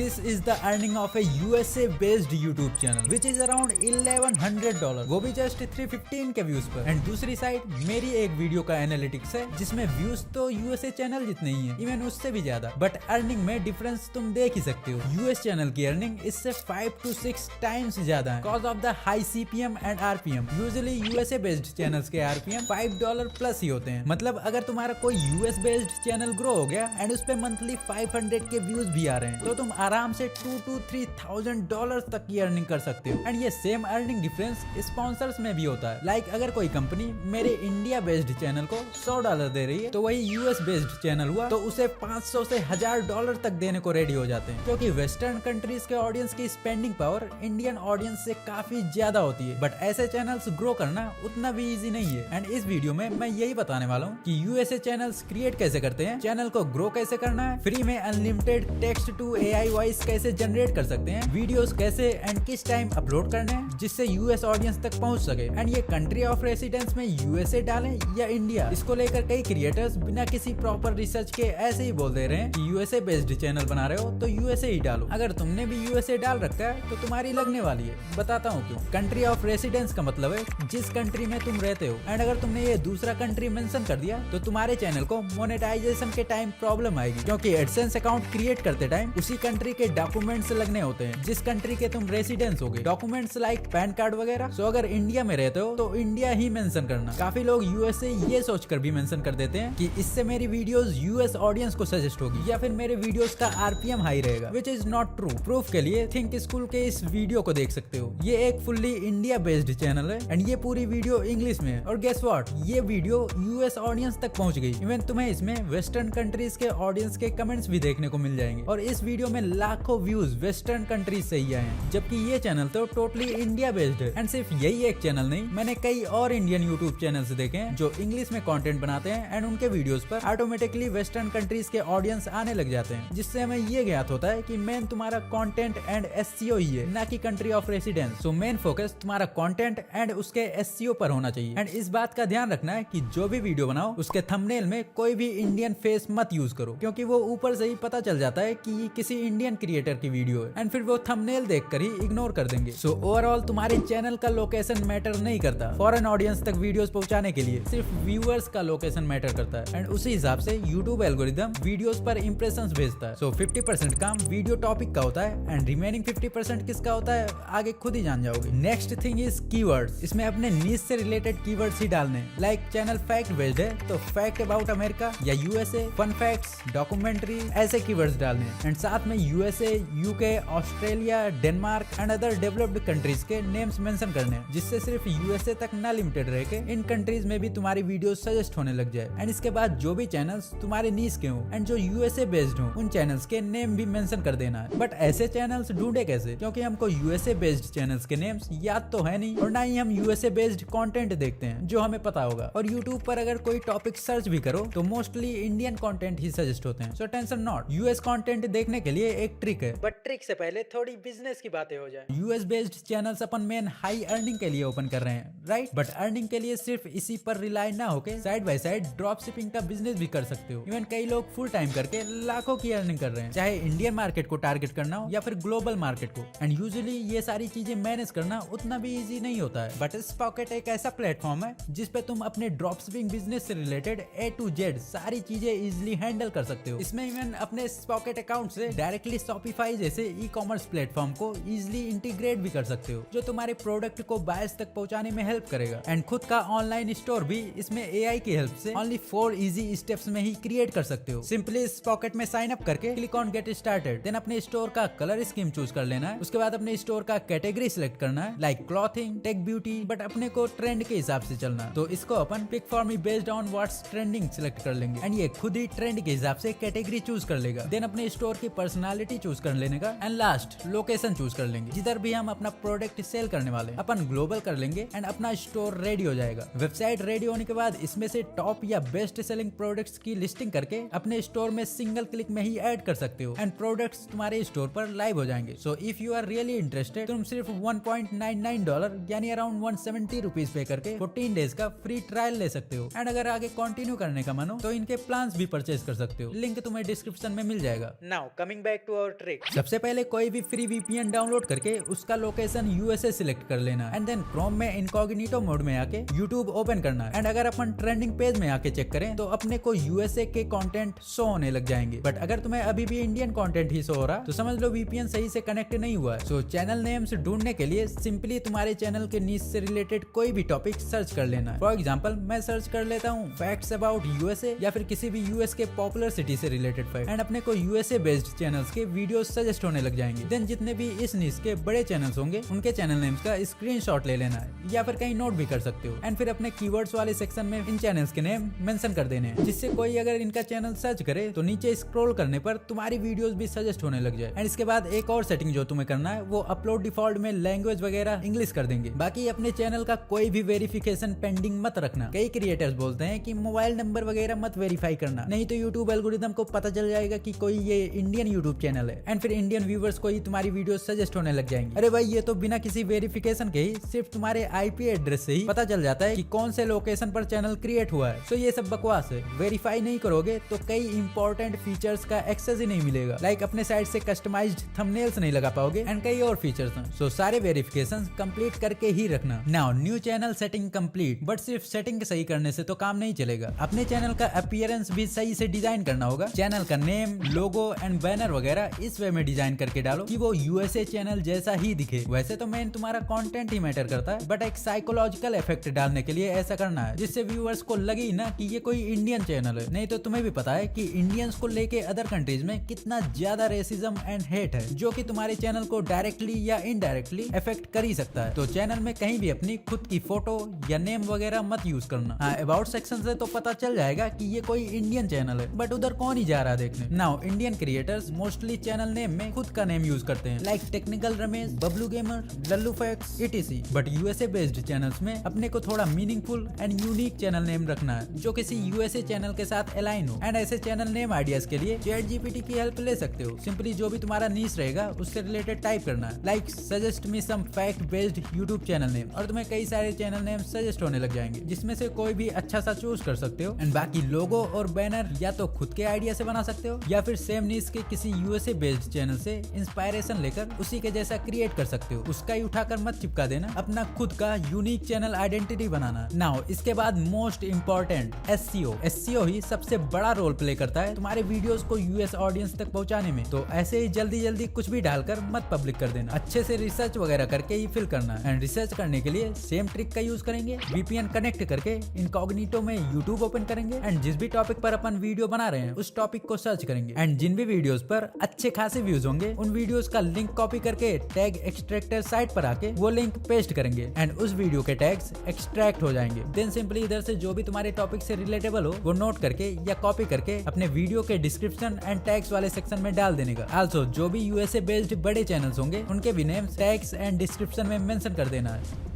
This is the earning of A USA based YouTube channel which is around $1100, वो भी just 315 के views पर। And दूसरी side मेरी एक वीडियो का एनालिटिक्स है जिसमें व्यूज तो यूएसए चैनल जितने ही है, इवन उससे भी ज्यादा, बट अर्निंग में डिफरेंस तुम देख ही सकते हो। यूएस चैनल की अर्निंग इससे 5 to 6 टाइम्स ज्यादा है because of the high CPM and RPM. Usually USA based channels के आरपीएम $5 प्लस ही होते हैं। मतलब अगर तुम्हारा कोई यूएस बेस्ड चैनल ग्रो हो गया एंड उस पे मंथली 500 के व्यूज भी आ रहे हैं तो तुम आराम से $2,000 to $3,000 तक की अर्निंग कर सकते हो। एंड ये सेम अर्निंग डिफरेंस स्पॉन्सर्स में भी होता है। लाइक अगर कोई कंपनी मेरे इंडिया बेस्ड चैनल को $100 दे रही है तो वही यूएस बेस्ड चैनल हुआ तो उसे 500 से $1,000 तक देने को रेडी हो जाते हैं, क्योंकि वेस्टर्न कंट्रीज के ऑडियंस की स्पेंडिंग पावर इंडियन ऑडियंस से काफी ज्यादा होती है। बट ऐसे चैनल्स ग्रो करना उतना भी इजी नहीं है। एंड इस वीडियो में मैं यही बताने वाला हूँ कि यूएसए चैनल्स क्रिएट कैसे करते हैं, चैनल को ग्रो कैसे करना है, फ्री में unlimited text to AI voice कैसे जनरेट कर सकते हैं, वीडियोस कैसे एंड किस टाइम अपलोड करने हैं जिससे यूएस ऑडियंस तक पहुंच सके। एंड ये कंट्री ऑफ रेसिडेंस में यूएसए डालें या इंडिया, इसको लेकर कई क्रिएटर्स बिना किसी प्रॉपर रिसर्च के ऐसे ही बोल दे रहे हैं कि यूएसए बेस्ड चैनल बना रहे हो तो यूएसए ही डालो। अगर तुमने भी यूएसए डाल रखा है तो तुम्हारी लगने वाली है, बताता हूँ क्यों। कंट्री ऑफ रेसिडेंस का मतलब है जिस कंट्री में तुम रहते हो। एंड अगर तुमने ये दूसरा कंट्री मेंशन कर दिया तो तुम्हारे चैनल को मोनेटाइजेशन के टाइम प्रॉब्लम आएगी, क्योंकि एडसेंस अकाउंट क्रिएट करते टाइम उसी कंट्री के डॉक्यूमेंट्स लगने होते हैं जिस कंट्री के तुम रेसिडेंस होगे, डॉक्यूमेंट्स लाइक पैन कार्ड वगैरह। सो अगर इंडिया में रहते हो तो इंडिया ही मेंशन करना। काफी लोग यूएसए ये सोचकर भी मेंशन कर देते हैं कि इससे मेरी वीडियोस यूएस ऑडियंस को सजेस्ट होगी या फिर मेरे वीडियोस का आरपीएम हाई रहेगा, which is not true. Proof के लिए थिंक स्कूल के इस वीडियो को देख सकते हो। ये एक फुल्ली इंडिया बेस्ड चैनल है एंड ये पूरी वीडियो इंग्लिश में है। और गेस व्हाट, ये वीडियो यूएस ऑडियंस तक पहुंच गई। इवन तुम्हें इसमें वेस्टर्न कंट्रीज के ऑडियंस के कमेंट्स भी देखने को मिल जाएंगे। और इस वीडियो में लाखों व्यूज वेस्टर्न कंट्रीज से ही आए हैं, जबकि ये चैनल तो टोटली इंडिया बेस्ड है। एंड सिर्फ यही एक चैनल नहीं, मैंने कई और इंडियन यूट्यूब चैनल्स देखे हैं जो इंग्लिश में कंटेंट बनाते हैं एंड उनके वीडियोस पर ऑटोमेटिकली वेस्टर्न कंट्रीज के ऑडियंस आने लग जाते हैं, जिससे हमें ये ज्ञात होता है कि मेन तुम्हारा कंटेंट एंड एसईओ ही है, ना कि country of residence. So main focus तुम्हारा कंटेंट एंड उसके एसईओ पर होना चाहिए। एंड इस बात का ध्यान रखना है कि जो भी वीडियो बनाओ उसके थंबनेल में कोई भी इंडियन फेस मत यूज करो, क्योंकि वो ऊपर से ही पता चल जाता है कि ये किसी इंडियन क्रिएटर की वीडियो है एंड फिर वो थंबनेल देखकर ही इग्नोर कर देंगे। सो ओवरऑल तुम्हारे चैनल का लोकेशन मैटर नहीं करता। फॉरेन ऑडियंस तक वीडियोस पहुंचाने के लिए सिर्फ व्यूअर्स का लोकेशन मैटर करता है एंड उसी हिसाब से यूट्यूब एल्गोरिदम वीडियोस पर इंप्रेशंस भेजता है। सो 50% काम वीडियो टॉपिक का होता है एंड रिमेनिंग 50% किसका होता है आगे खुद ही जान जाओगे। Next thing is keywords. इसमें अपने नीश से रिलेटेड कीवर्ड्स ही डालने। लाइक चैनल फैक्ट बेस्ड है तो फैक्ट अबाउट अमेरिका या यूएसए, फन फैक्ट्स, डॉक्यूमेंट्री, ऐसे कीवर्ड्स डालने। एंड साथ में USA, UK, Australia, Denmark and other developed countries के नेम्स मेंशन करने, जिससे सिर्फ यूएसए तक ना लिमिटेड रह के इन कंट्रीज में भी तुम्हारी वीडियो सजेस्ट होने लग जाए। एंड इसके बाद जो भी चैनल्स तुम्हारे नीश के हो एंड जो यूएसए बेस्ड हो उन चैनल्स के नेम भी मेंशन कर देना है। बट ऐसे चैनल्स ढूंढे कैसे, क्योंकि हमको यूएसए बेस्ड चैनल्स के नेम्स याद तो है नहीं और ना ही हम यूएसए बेस्ड कंटेंट देखते हैं जो हमें पता होगा। और यूट्यूब पर अगर कोई टॉपिक सर्च भी करो तो मोस्टली इंडियन कंटेंट ही सजेस्ट होते हैं। So tension not, US content देखने के लिए एक ट्रिक है, बट ट्रिक से पहले थोड़ी बिजनेस की बातें हो जाए। यूएस बेस्ड चैनल्स अपन मेन हाई अर्निंग के लिए ओपन कर रहे हैं, राइट? बट अर्निंग के लिए सिर्फ इसी पर रिलाई ना होके side by side drop shipping का बिजनेस भी कर सकते हो। इवन कई लोग फुल टाइम करके लाखों की अर्निंग कर रहे हैं, चाहे इंडियन मार्केट को टारगेट करना हो या फिर ग्लोबल मार्केट को। एंड यूजुअली ये सारी चीजें मैनेज करना उतना भी इजी नहीं होता है। बट स्पॉकेट एक ऐसा प्लेटफॉर्म है जिसपे तुम अपने ड्रॉप शिपिंग बिजनेस से रिलेटेड A to Z सारी चीजें इजिली हैंडल कर सकते हो। इसमें इवन अपने स्पॉकेट अकाउंट से डायरेक्टली शॉपिफाई जैसे ई कॉमर्स प्लेटफॉर्म को इजिली इंटीग्रेट भी कर सकते हो, जो तुम्हारे प्रोडक्ट को बायर्स तक पहुंचाने में हेल्प करेगा। एंड खुद का ऑनलाइन स्टोर भी इसमें एआई की हेल्प से ओनली 4 इजी स्टेप्स में ही क्रिएट कर सकते हो। सिंपली इस पॉकेट में साइन अप करके click on get started, then अपने स्टोर का कलर स्कीम चूज कर लेना है। उसके बाद अपने स्टोर का कैटेगरी सिलेक्ट करना है, like clothing, tech, beauty, but अपने को ट्रेंड के हिसाब से चलना है। तो इसको अपन pick for me based on what's trending select कर लेंगे एंड ये खुद ही ट्रेंड के हिसाब से कैटेगरी चूज कर लेगा। देन अपने स्टोर की पर्सनालिटी चूज कर लेने का एंड लास्ट लोकेशन चूज कर लेंगे, जिधर भी हम अपना प्रोडक्ट प्रोडक्ट सेल करने वाले हैं। अपन ग्लोबल कर लेंगे एंड अपना स्टोर रेडी हो जाएगा। वेबसाइट रेडी होने के बाद इसमें से टॉप या बेस्ट सेलिंग प्रोडक्ट्स की लिस्टिंग करके अपने स्टोर में सिंगल क्लिक में ही ऐड कर सकते हो एंड प्रोडक्ट्स तुम्हारे स्टोर पर लाइव हो जाएंगे। So if you are really interested, तुम सिर्फ $1.99 यानी अराउंड 170 रुपीज पे करके 14 डेज का फ्री ट्रायल ले सकते हो। एंड अगर आगे कंटिन्यू करने का मन हो तो इनके प्लान्स भी परचेज कर सकते हो। लिंक तुम्हें डिस्क्रिप्शन में मिल जाएगा। Now coming back to our trick. सबसे पहले कोई भी फ्री वीपीएन डाउनलोड करके उसका लोकेशन यूएसए सिलेक्ट कर लेना एंड देन क्रोम में इनकॉग्निटो मोड में आके यूट्यूब ओपन करना है। एंड अगर अपन ट्रेंडिंग पेज में आके चेक करें तो अपने को यूएसए के कंटेंट शो होने लग जाएंगे। बट अगर तुम्हें अभी भी इंडियन कंटेंट ही शो हो रहा तो समझ लो वीपीएन सही से कनेक्ट नहीं हुआ है। सो चैनल नेम्स ढूंढने के लिए सिंपली तुम्हारे चैनल के नीच से रिलेटेड कोई भी टॉपिक सर्च कर लेना है। फॉर एग्जाम्पल मैं सर्च कर लेता हूँ फैक्ट्स अबाउट यूएसए या फिर किसी भी यूएस के पॉपुलर सिटी से रिलेटेड फैक्ट एंड अपने को यूएसए बेस्ड चैनल्स के वीडियो सजेस्ट होने लग जाएंगे। देन जितने भी इस नीच के बड़े चैनल्स होंगे उनके चैनल नेम्स का स्क्रीनशॉट ले लेना है या फिर कहीं नोट भी कर सकते हो एंड फिर अपने कीवर्ड्स वाले सेक्शन में इन चैनल्स के नेम मेंशन कर देने हैं, जिससे कोई अगर इनका चैनल सर्च करे तो नीचे स्क्रॉल करने पर तुम्हारी वीडियोस भी सजेस्ट होने लग जाए। एंड इसके बाद एक और सेटिंग जो तुम्हें करना है वो अपलोड डिफॉल्ट में लैंग्वेज वगैरह इंग्लिश कर देंगे। बाकी अपने चैनल का कोई भी वेरिफिकेशन पेंडिंग मत रखना। कई क्रिएटर्स बोलते हैं कि मोबाइल नंबर वगैरह मत वेरीफाई करना, नहीं तो यूट्यूब एल्गोरिदम को पता चल जाएगा कि कोई ये इंडियन यूट्यूब चैनल है एंड फिर इंडियन व्यूवर्स को ही तुम्हारी वीडियो सजेस्ट होने लग जाएंगे। अरे भाई ये तो बिना किसी वेरिफिकेशन के ही सिर्फ तुम्हारे आईपी एड्रेस से ही पता चल जाता है कि कौन से लोकेशन पर चैनल क्रिएट हुआ है। तो ये सब बकवास है। वेरीफाई नहीं करोगे तो कई इंपॉर्टेंट फीचर्स का एक्सेस ही नहीं मिलेगा। लाइक अपने साइट से कस्टमाइज्ड थंबनेल्स नहीं लगा पाओगे एंड कई और फीचर्स हैं। सो सारे वेरिफिकेशंस कंप्लीट करके ही रखना। Now new channel setting complete, but सिर्फ सेटिंग सही करने से तो काम नहीं चलेगा। अपने चैनल का अपीयरेंस भी सही से डिजाइन करना होगा। चैनल का नेम, लोगो एंड बैनर वगैरह इस वे में डिजाइन करके डालो कि वो यूएसए चैनल जैसा ही दिखे। वैसे तो मेन तुम्हारा कंटेंट ही मैटर करता है, बट एक साइकोलॉजिकल इफेक्ट डालने के लिए ऐसा करना है जिससे व्यूअर्स को लगे ही ना कि ये कोई इंडियन चैनल है। नहीं तो तुम्हें भी पता है कि इंडियंस को लेके अदर कंट्रीज में कितना ज्यादा रेसिज्म एंड हेट है, जो कि तुम्हारे चैनल को डायरेक्टली या इनडायरेक्टली इफेक्ट कर ही सकता है। तो चैनल में कहीं भी अपनी खुद की फोटो या नेम वगैरह मत यूज करना। हाँ, अबाउट सेक्शन से तो पता चल जाएगा कि ये कोई इंडियन चैनल है, बट उधर कौन ही जा रहा देखने। Now Indian creators mostly channel name में खुद का नेम यूज करते हैं, like technical Ramesh, Bablu gamer, Lallu facts etc। But USA based channels में अपने को थोड़ा meaningful and unique channel name रखना है जो किसी यूएसए चैनल के साथ अलाइन हो। एंड ऐसे चैनल नेम आइडियाज के लिए चैट जीपीटी की हेल्प ले सकते हो। सिंपली जो भी तुम्हारा नीश रहेगा उससे रिलेटेड टाइप करना है, like suggest me some fact based YouTube channel name, और तुम्हें कई सारे चैनल नेम सजेस्ट होने लग जाएंगे जिसमें से कोई भी अच्छा सा चूज कर सकते हो। एंड बाकी लोगो और बैनर या तो खुद के आइडिया से बना सकते हो या फिर सेम नीश के किसी यूएसए बेस्ड चैनल से इंस्पायरेशन लेकर उसी के जैसा क्रिएट कर सकते हो। उसका ही उठाकर मत चिपका देना, अपना खुद का यूनिक चैनल आइडेंटिटी बनाना। नाउ इसके बाद मोस्ट इंपॉर्टेंट एसईओ ही सबसे बड़ा रोल प्ले करता है तुम्हारे वीडियोस को यूएस ऑडियंस तक पहुंचाने में। तो ऐसे ही जल्दी जल्दी कुछ भी डालकर मत पब्लिक कर देना, अच्छे से रिसर्च वगैरह करके ही फिल करना है। एंड रिसर्च करने के लिए सेम ट्रिक का यूज करेंगे, वीपीएन कनेक्ट करके इनकॉग्निटो में यूट्यूब ओपन करेंगे एंड जिस भी टॉपिक पर अपन वीडियो बना रहे हैं उस टॉपिक को सर्च करेंगे एंड जिन भी वीडियोस पर अच्छे खासे व्यूज होंगे उन वीडियोस का लिंक कॉपी करके टैग एक्सट्रैक्टर साइट पर आके वो लिंक पेस्ट करेंगे एंड उस वीडियो के टैग्स एक्सट्रैक्ट हो जाएंगे। देन सिंपली इधर से जो भी तुम्हारे टॉपिक से रिलेटेबल हो वो नोट करके या कॉपी करके अपने वीडियो के डिस्क्रिप्शन एंड टैग्स वाले सेक्शन में डाल देने का। आल्सो जो भी यूएसए बेस्ड बड़े चैनल्स होंगे उनके भी नेम टैग्स एंड डिस्क्रिप्शन में मेंशन कर देना है।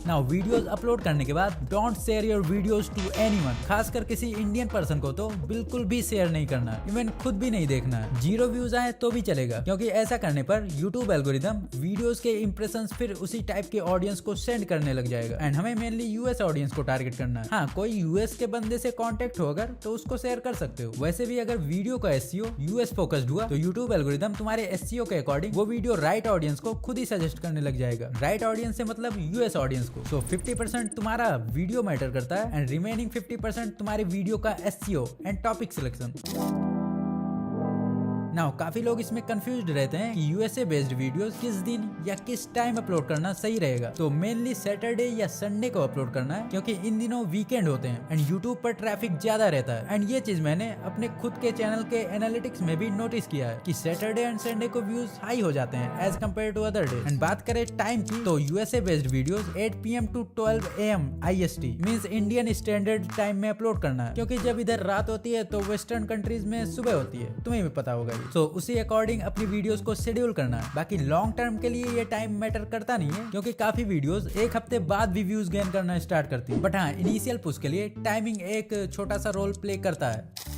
नाउ वीडियोस अपलोड करने के बाद don't share your videos to anyone, खासकर किसी इंडियन पर्सन को तो बिल्कुल भी शेयर नहीं करना, इवन खुद भी नहीं देखना है। 0 व्यूज आए तो भी चलेगा, क्योंकि ऐसा करने पर यूट्यूब एल्गोरिदम वीडियोस के इंप्रेशंस फिर उसी टाइप के ऑडियंस को सेंड करने लग जाएगा एंड हमें मेनली यूएस ऑडियंस को टारगेट करना है। हाँ, कोई यूएस के बंदे से कॉन्टेक्ट हो अगर तो उसको शेयर कर सकते हो। वैसे भी अगर वीडियो का एसईओ यूएस फोकस्ड हुआ तो यूट्यूब एल्गोरिदम तुम्हारे एसईओ के अकॉर्डिंग वो वीडियो राइट ऑडियंस को खुद ही सजेस्ट करने लग जाएगा। राइट ऑडियंस से मतलब यूएस ऑडियंस को। सो 50% तुम्हारा वीडियो मैटर करता है एंड रिमेनिंग 50% तुम्हारे वीडियो का SEO and topic selection. Now काफी लोग इसमें कंफ्यूज्ड रहते हैं कि यूएसए बेस्ड वीडियोस किस दिन या किस टाइम अपलोड करना सही रहेगा। तो मेनली सैटरडे या संडे को अपलोड करना है, क्योंकि इन दिनों वीकेंड होते हैं एंड यूट्यूब पर ट्रैफिक ज्यादा रहता है। एंड ये चीज मैंने अपने खुद के चैनल के एनालिटिक्स में भी नोटिस किया है कि सैटरडे एंड संडे को व्यूज हाई हो जाते हैं as compare to other day. And बात करें टाइम की तो USA based videos 8 PM to 12 AM IST means Indian standard time में अपलोड करना है, क्योंकि जब इधर रात होती है तो वेस्टर्न कंट्रीज में सुबह होती है, तुम्हें भी पता होगा। चाहिए। तो उसी अकॉर्डिंग अपनी वीडियोस को शेड्यूल करना है। बाकी लॉन्ग टर्म के लिए ये टाइम मैटर करता नहीं है, क्योंकि काफी वीडियोस एक हफ्ते बाद भी व्यूज गेन करना स्टार्ट करती है। बट हाँ, इनिशियल पुश के लिए टाइमिंग एक छोटा सा रोल प्ले करता है।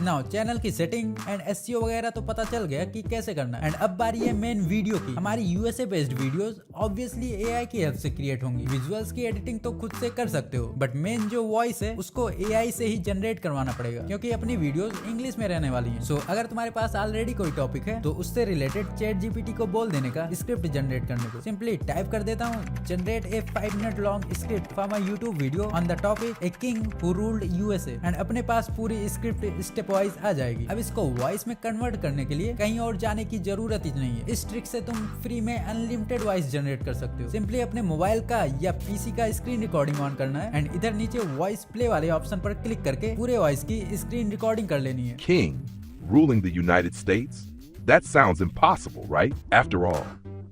नाउ चैनल की सेटिंग एंड एसईओ वगैरह तो पता चल गया कि कैसे करना है। एंड अब बारी है मेन वीडियो की। हमारी USA based videos obviously AI की हेल्प से क्रिएट होंगी। विजुअल्स की एडिटिंग तो खुद से कर सकते हो, बट मेन जो वॉइस है उसको एआई से ही जनरेट करवाना पड़ेगा, क्योंकि अपनी वीडियोस इंग्लिश में रहने वाली हैं। सो अगर तुम्हारे पास ऑलरेडी कोई टॉपिक है तो उससे रिलेटेड चैट जीपीटी को बोल देने का स्क्रिप्ट जनरेट करने को। सिंपली टाइप कर देता हूँ, generate a 5 minute long script for my YouTube video on the topic a king who ruled USA, and अपने पास पूरी स्क्रिप्ट स्टेप वाइज आ जाएगी। अब इसको वॉइस में कन्वर्ट करने के लिए कहीं और जाने की जरूरत ही नहीं है। इस ट्रिक से तुम फ्री में अनलिमिटेड वॉइस जनरेट कर सकते हो। सिंपली अपने मोबाइल का या पीसी का स्क्रीन रिकॉर्डिंग ऑन करना है एंड इधर नीचे वॉइस प्ले वाले ऑप्शन पर क्लिक करके पूरे वॉइस की स्क्रीन रिकॉर्डिंग कर लेनी है। King ruling the United States? That sounds impossible, right? After all,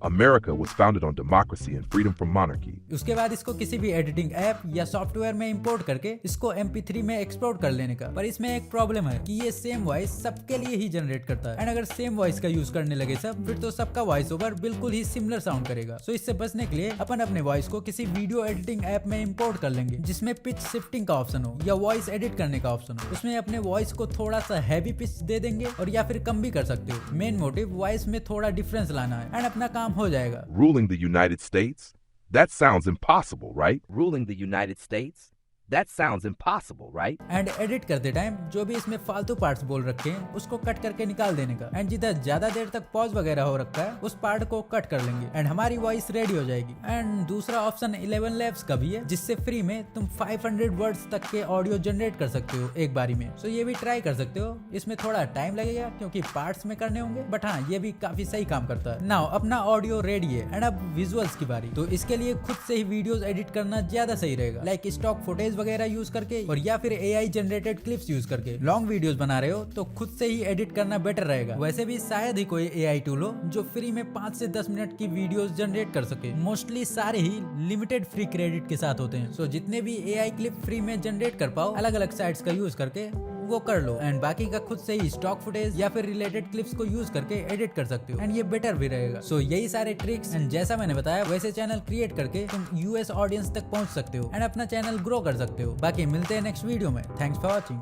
America was founded on democracy and freedom from monarchy. उसके बाद इसको किसी भी एडिटिंग ऐप या सॉफ्टवेयर में इंपोर्ट करके इसको MP3 में एक्सपोर्ट कर लेने का। पर इसमें एक प्रॉब्लम है कि ये सेम वॉइस सबके लिए ही जनरेट करता है, एंड अगर सेम वॉइस का यूज करने लगे सब, फिर तो सबका वॉइस ओवर बिल्कुल ही सिमिलर साउंड करेगा। सो इससे बचने के लिए अपन अपने वॉइस को किसी वीडियो एडिटिंग ऐप में इंपोर्ट कर लेंगे, जिसमें पिच शिफ्टिंग का ऑप्शन हो या वॉइस एडिट करने का ऑप्शन हो। उसमें अपने वॉइस को थोड़ा सा हैवी पिच दे देंगे और या फिर कम भी कर सकते हो। मेन मोटिव वॉइस में थोड़ा डिफरेंस लाना है एंड अपना काम हो जाएगा। Ruling the United States? That sounds impossible, right? Ruling the United States? That sounds impossible, right? And edit करते टाइम जो भी इसमें फालतू पार्ट्स बोल रखे हैं उसको कट करके निकाल देने का, एंड जिधर ज्यादा देर तक पॉज वगैरह हो रखा है उस पार्ट को कट कर लेंगे एंड हमारी वॉइस रेडी हो जाएगी। एंड दूसरा ऑप्शन 11 Labs का भी है, जिससे फ्री में तुम 500 वर्ड्स तक के ऑडियो जनरेट कर सकते हो एक बारी में। सो ये भी ट्राई कर सकते हो। इसमें थोड़ा टाइम लगेगा क्योंकि पार्ट्स में करने होंगे, बट हाँ ये भी काफी सही काम करता है। नाउ अपना ऑडियो रेडी है एंड अब विजुअल्स की बारी। तो इसके लिए खुद से ही वीडियोस एडिट करना ज्यादा सही रहेगा, लाइक स्टॉक फुटेज वगैरह यूज करके और या फिर एआई जनरेटेड क्लिप्स यूज करके। लॉन्ग वीडियोस बना रहे हो तो खुद से ही एडिट करना बेटर रहेगा। वैसे भी शायद ही कोई एआई टूल हो जो फ्री में 5 से 10 मिनट की वीडियोस जनरेट कर सके। मोस्टली सारे ही लिमिटेड फ्री क्रेडिट के साथ होते हैं। सो जितने भी एआई क्लिप फ्री में जनरेट कर पाओ अलग अलग साइट्स का यूज करके वो कर लो, एंड बाकी का खुद से ही स्टॉक फुटेज या फिर रिलेटेड क्लिप्स को यूज करके एडिट कर सकते हो, एंड ये बेटर भी रहेगा। सो यही सारे ट्रिक्स एंड जैसा मैंने बताया वैसे चैनल क्रिएट करके तुम यूएस ऑडियंस तक पहुंच सकते हो एंड अपना चैनल ग्रो कर सकते हो। बाकी मिलते हैं नेक्स्ट वीडियो में। Thanks for watching.